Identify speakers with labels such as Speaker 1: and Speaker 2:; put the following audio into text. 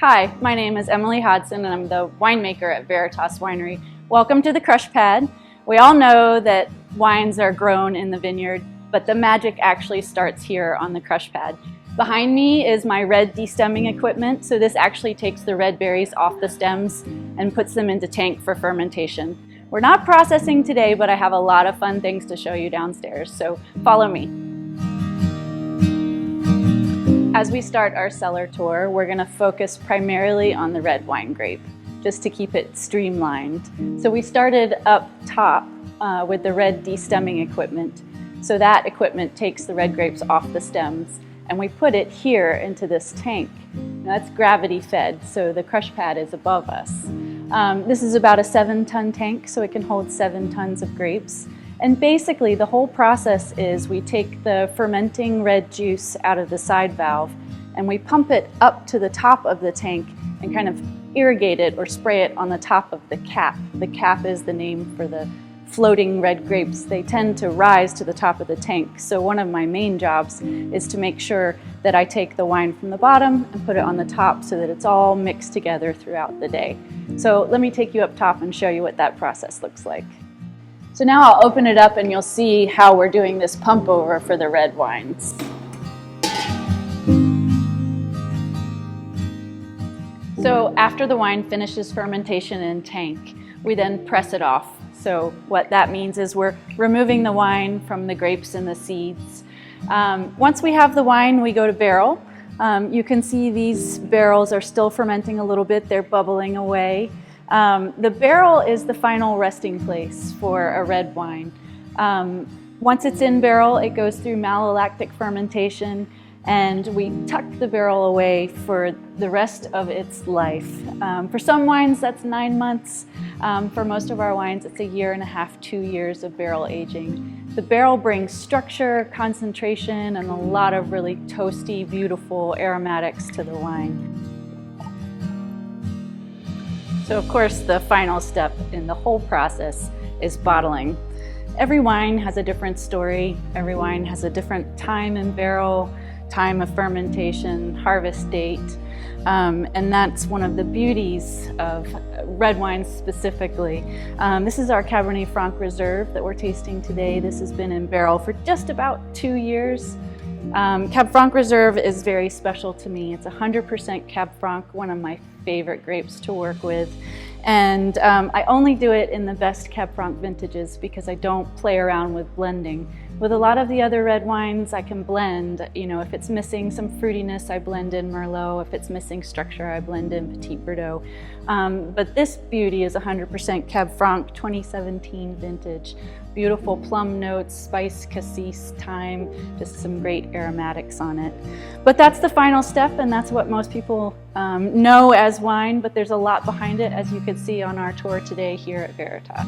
Speaker 1: Hi, my name is Emily Hodson and I'm the winemaker at Veritas Winery. Welcome to the crush pad. We all know that wines are grown in the vineyard, but the magic actually starts here on the crush pad. Behind me is my red destemming equipment, so this actually takes the red berries off the stems and puts them into tank for fermentation. We're not processing today, but I have a lot of fun things to show you downstairs, so follow me. As we start our cellar tour, we're going to focus primarily on the red wine grape, just to keep it streamlined. So we started up top with the red destemming equipment. So that equipment takes the red grapes off the stems, and we put it here into this tank. Now that's gravity fed, so the crush pad is above us. This is about a 7-ton tank, so it can hold 7 tons of grapes. And basically the whole process is we take the fermenting red juice out of the side valve and we pump it up to the top of the tank and kind of irrigate it or spray it on the top of the cap. The cap is the name for the floating red grapes. They tend to rise to the top of the tank. So one of my main jobs is to make sure that I take the wine from the bottom and put it on the top so that it's all mixed together throughout the day. So let me take you up top and show you what that process looks like. So now I'll open it up and you'll see how we're doing this pump over for the red wines. So after the wine finishes fermentation in tank, we then press it off. So what that means is we're removing the wine from the grapes and the seeds. Once we have the wine, we go to barrel. You can see these barrels are still fermenting a little bit. They're bubbling away. The barrel is the final resting place for a red wine. Once it's in barrel, it goes through malolactic fermentation and we tuck the barrel away for the rest of its life. For some wines, that's 9 months. For most of our wines, it's 1.5 years, 2 years of barrel aging. The barrel brings structure, concentration, and a lot of really toasty, beautiful aromatics to the wine. So of course, the final step in the whole process is bottling. Every wine has a different story. Every wine has a different time in barrel, time of fermentation, harvest date. And that's one of the beauties of red wines specifically. This is our Cabernet Franc Reserve that we're tasting today. This has been in barrel for just about 2 years. Cab Franc Reserve is very special to me. It's 100% Cab Franc, one of my favorite grapes to work with. And I only do it in the best Cab Franc vintages because I don't play around with blending. With a lot of the other red wines, I can blend. You know, if it's missing some fruitiness, I blend in Merlot. If it's missing structure, I blend in Petit Verdot. But this beauty is 100% Cab Franc 2017 vintage. Beautiful plum notes, spice, cassis, thyme, just some great aromatics on it. But that's the final step, and that's what most people know as wine, but there's a lot behind it, as you could see on our tour today here at Veritas.